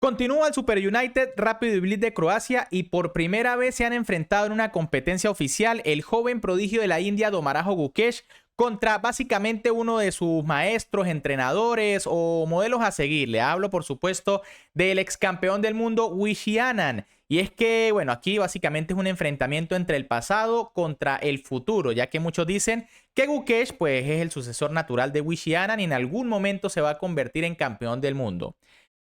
Continúa el Super United Rapid Blitz de Croacia y por primera vez se han enfrentado en una competencia oficial el joven prodigio de la India Domarajo Gukesh contra básicamente uno de sus maestros, entrenadores o modelos a seguir. Le hablo, por supuesto, del ex campeón del mundo Vishy Anand. Y es que, bueno, aquí básicamente es un enfrentamiento entre el pasado contra el futuro, ya que muchos dicen que Gukesh pues, es el sucesor natural de Vishy Anand y en algún momento se va a convertir en campeón del mundo.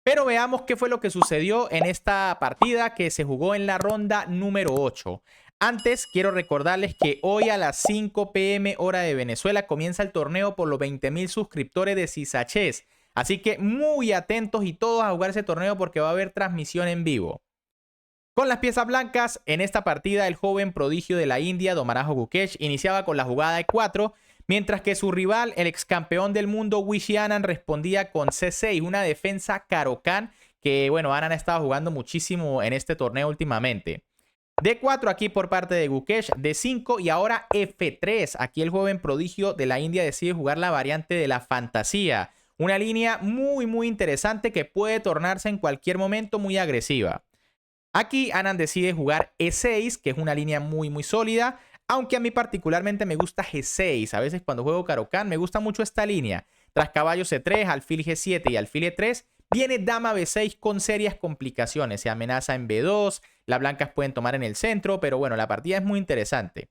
Pero veamos qué fue lo que sucedió en esta partida que se jugó en la ronda número 8. Antes, quiero recordarles que hoy a las 5 p.m. hora de Venezuela comienza el torneo por los 20.000 suscriptores de Sisachess. Así que muy atentos y todos a jugar ese torneo porque va a haber transmisión en vivo. Con las piezas blancas, en esta partida el joven prodigio de la India, Domarajo Gukesh, iniciaba con la jugada de 4, mientras que su rival, el ex campeón del mundo Vishy Anand, respondía con C6, una defensa Caro-Kann que, bueno, Anand ha estado jugando muchísimo en este torneo últimamente. D4 aquí por parte de Gukesh, D5 y ahora F3. Aquí el joven prodigio de la India decide jugar la variante de la fantasía. Una línea muy interesante que puede tornarse en cualquier momento muy agresiva. Aquí Anand decide jugar E6, que es una línea muy sólida, aunque a mí particularmente me gusta G6. A veces cuando juego Caro-Kann me gusta mucho esta línea. Tras caballo C3, alfil G7 y alfil E3, viene dama B6 con serias complicaciones. Se amenaza en B2, las blancas pueden tomar en el centro, pero bueno, la partida es muy interesante.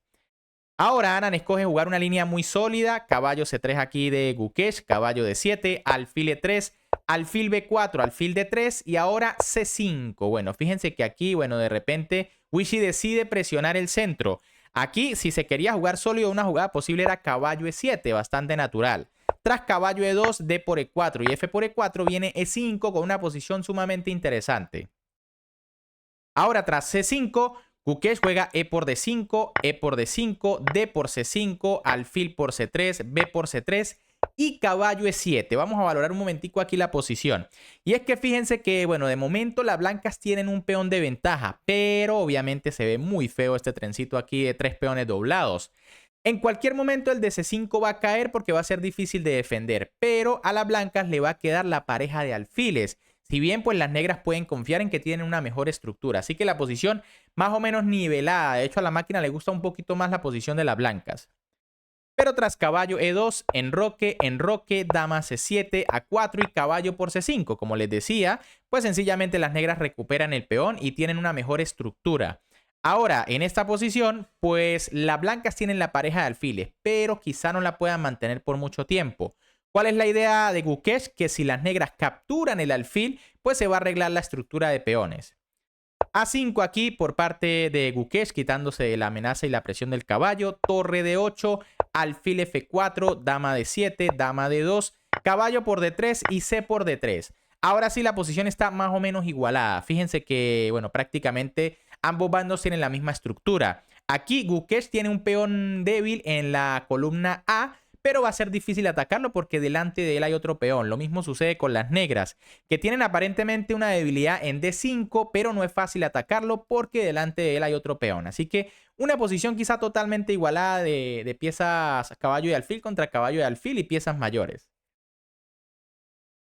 Ahora Anand escoge jugar una línea muy sólida, caballo C3 aquí de Gukesh, caballo D7, alfil E3, alfil B4, alfil D3 y ahora C5. Bueno, fíjense que aquí, bueno, de repente Vishy decide presionar el centro. Aquí, si se quería jugar sólido, una jugada posible era caballo E7, bastante natural. Tras caballo E2, D por E4 y F por E4 viene E5 con una posición sumamente interesante. Ahora tras C5, Gukesh juega E por D5, E por D5, D por C5, alfil por C3, B por C3 y caballo E7. Vamos a valorar un momentico aquí la posición. Y es que fíjense que, bueno, de momento las blancas tienen un peón de ventaja, pero obviamente se ve muy feo este trencito aquí de 3 peones doblados. En cualquier momento el de C5 va a caer porque va a ser difícil de defender, pero a las blancas le va a quedar la pareja de alfiles. Si bien pues las negras pueden confiar en que tienen una mejor estructura. Así que la posición más o menos nivelada. De hecho a la máquina le gusta un poquito más la posición de las blancas. Pero tras caballo E2, enroque, dama C7, A4 y caballo por C5. Como les decía, pues sencillamente las negras recuperan el peón y tienen una mejor estructura. Ahora, en esta posición, pues las blancas tienen la pareja de alfiles, pero quizá no la puedan mantener por mucho tiempo. ¿Cuál es la idea de Gukesh? Que si las negras capturan el alfil, pues se va a arreglar la estructura de peones. A5 aquí por parte de Gukesh, quitándose la amenaza y la presión del caballo. Torre D8, alfil F4, dama D7, dama D2, caballo por D3 y C por D3. Ahora sí la posición está más o menos igualada. Fíjense que, bueno, prácticamente ambos bandos tienen la misma estructura. Aquí Gukesh tiene un peón débil en la columna A, pero va a ser difícil atacarlo porque delante de él hay otro peón. Lo mismo sucede con las negras, que tienen aparentemente una debilidad en D5, pero no es fácil atacarlo porque delante de él hay otro peón. Así que una posición quizá totalmente igualada de piezas caballo y alfil contra caballo y alfil y piezas mayores.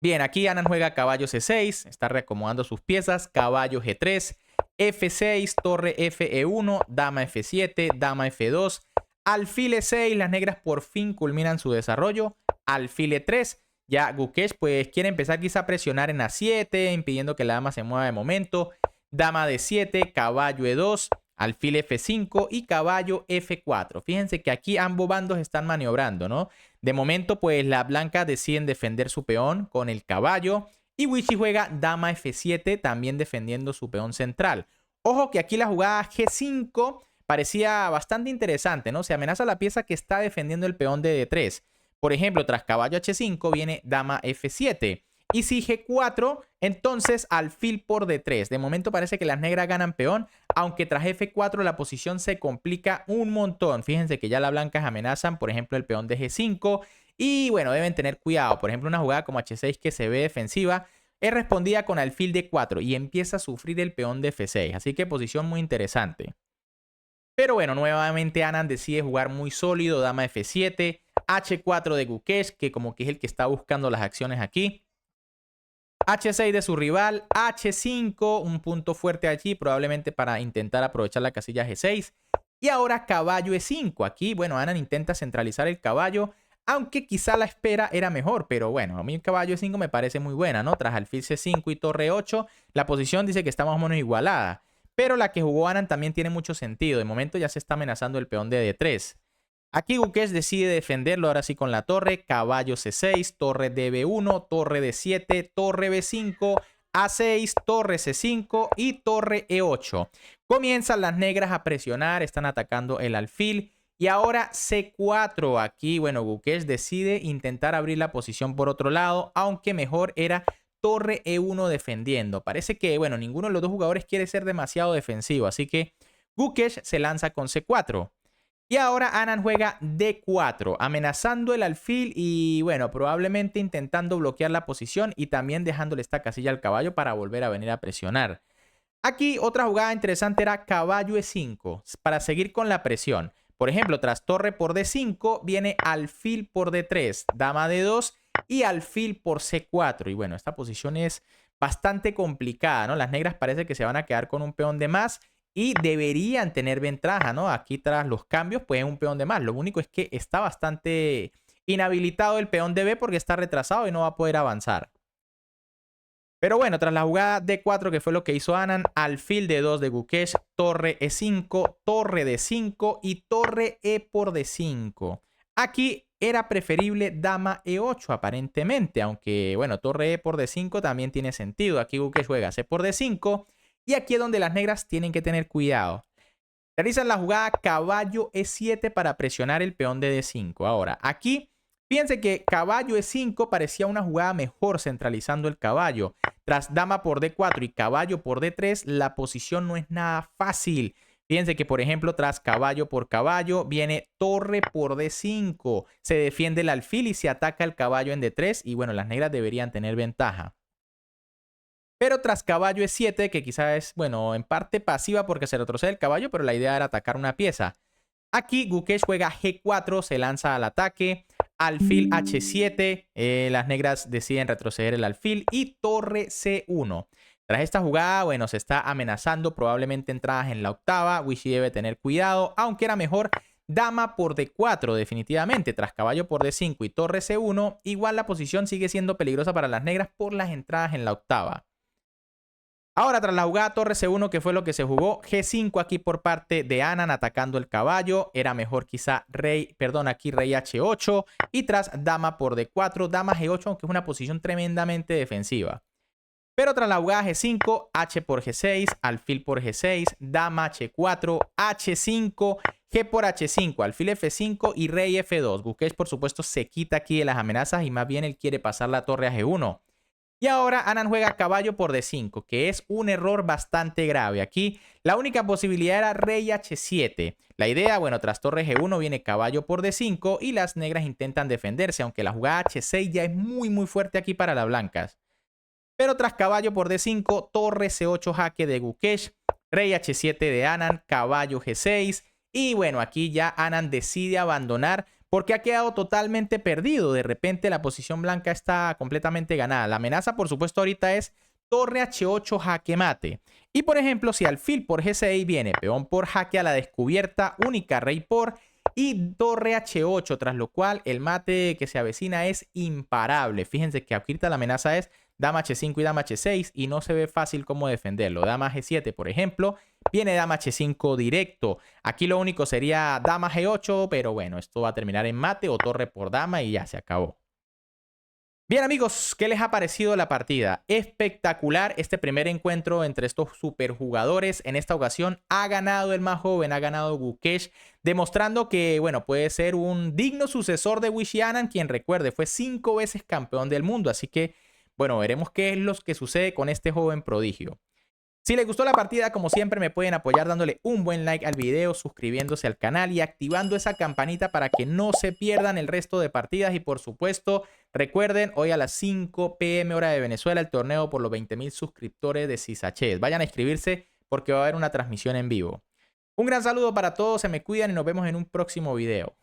Bien, aquí Anand juega caballo C6, está reacomodando sus piezas, caballo G3, F6, torre Fe1, dama F7, dama F2, alfil E6, las negras por fin culminan su desarrollo, alfil E3, ya Gukesh pues quiere empezar quizá a presionar en A7, impidiendo que la dama se mueva de momento, dama D7, caballo E2, alfil F5 y caballo F4. Fíjense que aquí ambos bandos están maniobrando, ¿no? De momento, pues las blancas deciden defender su peón con el caballo y Vishy juega dama F7 también defendiendo su peón central. Ojo que aquí la jugada G5 parecía bastante interesante, ¿no? Se amenaza la pieza que está defendiendo el peón de D3. Por ejemplo, tras caballo H5 viene dama F7. Y si G4, entonces alfil por D3. De momento parece que las negras ganan peón, aunque tras F4 la posición se complica un montón. Fíjense que ya las blancas amenazan, por ejemplo, el peón de G5. Y bueno, deben tener cuidado. Por ejemplo, una jugada como H6 que se ve defensiva es respondida con alfil D4 y empieza a sufrir el peón de F6. Así que posición muy interesante. Pero bueno, nuevamente Anand decide jugar muy sólido, dama F7, H4 de Gukesh, que como que es el que está buscando las acciones aquí. H6 de su rival, H5, un punto fuerte allí, probablemente para intentar aprovechar la casilla G6. Y ahora caballo E5. Aquí, bueno, Anand intenta centralizar el caballo, aunque quizá la espera era mejor, pero bueno, a mí el caballo E5 me parece muy buena, ¿no? Tras alfil C5 y torre 8, la posición dice que está más o menos igualada. Pero la que jugó Anand también tiene mucho sentido. De momento ya se está amenazando el peón de D3. Aquí Gukesh decide defenderlo ahora sí con la torre. Caballo C6, torre DB1, torre D7, torre B5, A6, torre C5 y torre E8. Comienzan las negras a presionar, están atacando el alfil. Y ahora C4. Aquí, bueno, Gukesh decide intentar abrir la posición por otro lado, aunque mejor era torre E1 defendiendo. Parece que, bueno, ninguno de los dos jugadores quiere ser demasiado defensivo, así que Gukesh se lanza con C4. Y ahora Anand juega D4, amenazando el alfil y, bueno, probablemente intentando bloquear la posición y también dejándole esta casilla al caballo para volver a venir a presionar. Aquí otra jugada interesante era caballo E5 para seguir con la presión. Por ejemplo, tras torre por D5 viene alfil por D3, dama D2 y alfil por C4. Y bueno, esta posición es bastante complicada, ¿no? Las negras parece que se van a quedar con un peón de más y deberían tener ventaja, ¿no? Aquí tras los cambios, pues un peón de más. Lo único es que está bastante inhabilitado el peón de B porque está retrasado y no va a poder avanzar. Pero bueno, tras la jugada D4, que fue lo que hizo Anand, alfil D2 de Gukesh, torre E5, torre D5 y torre E por D5. Aquí era preferible dama E8 aparentemente, aunque bueno, torre E por D5 también tiene sentido. Aquí Gukesh juega C por D5 y aquí es donde las negras tienen que tener cuidado. Realizan la jugada caballo E7 para presionar el peón de D5. Ahora, aquí fíjense que caballo E5 parecía una jugada mejor centralizando el caballo. Tras dama por D4 y caballo por D3, la posición no es nada fácil. Fíjense que, por ejemplo, tras caballo por caballo viene torre por D5. Se defiende el alfil y se ataca el caballo en D3 y bueno, las negras deberían tener ventaja. Pero tras caballo E7, que quizás es, bueno, en parte pasiva porque se retrocede el caballo, pero la idea era atacar una pieza. Aquí Gukesh juega G4, se lanza al ataque, alfil H7, las negras deciden retroceder el alfil y torre C1. Tras esta jugada, bueno, se está amenazando probablemente entradas en la octava. Wishy debe tener cuidado, aunque era mejor dama por D4 definitivamente. Tras caballo por D5 y torre C1, igual la posición sigue siendo peligrosa para las negras por las entradas en la octava. Ahora, tras la jugada torre C1, que fue lo que se jugó, G5 aquí por parte de Anand atacando el caballo. Era mejor quizá aquí rey H8. Y tras dama por D4, dama G8, aunque es una posición tremendamente defensiva. Pero tras la jugada G5, H por G6, alfil por G6, dama H4, H5, G por H5, alfil F5 y rey F2. Gukesh, por supuesto, se quita aquí de las amenazas y más bien él quiere pasar la torre a G1. Y ahora Anand juega caballo por D5, que es un error bastante grave. Aquí la única posibilidad era rey H7. La idea, bueno, tras torre G1 viene caballo por D5 y las negras intentan defenderse, aunque la jugada H6 ya es muy fuerte aquí para las blancas. Pero tras caballo por D5, torre C8 jaque de Gukesh, rey H7 de Anand, caballo G6. Y bueno, aquí ya Anand decide abandonar porque ha quedado totalmente perdido. De repente la posición blanca está completamente ganada. La amenaza, por supuesto, ahorita es torre H8 jaque mate. Y por ejemplo, si alfil por G6 viene peón por jaque a la descubierta, única rey por y torre H8, tras lo cual el mate que se avecina es imparable. Fíjense que ahorita la amenaza es dama H5 y dama H6 y no se ve fácil cómo defenderlo. Dama G7, por ejemplo, viene dama H5 directo. Aquí lo único sería dama G8, pero bueno, esto va a terminar en mate o torre por dama y ya se acabó. Bien amigos, ¿qué les ha parecido la partida? Espectacular este primer encuentro entre estos superjugadores. En esta ocasión ha ganado el más joven, ha ganado Gukesh, demostrando que, bueno, puede ser un digno sucesor de Wishy Anand, quien recuerde, fue 5 veces campeón del mundo. Así que, bueno, veremos qué es lo que sucede con este joven prodigio. Si les gustó la partida, como siempre, me pueden apoyar dándole un buen like al video, suscribiéndose al canal y activando esa campanita para que no se pierdan el resto de partidas. Y por supuesto, recuerden, hoy a las 5 p.m. hora de Venezuela, el torneo por los 20.000 suscriptores de Sisachés. Vayan a inscribirse porque va a haber una transmisión en vivo. Un gran saludo para todos, se me cuidan y nos vemos en un próximo video.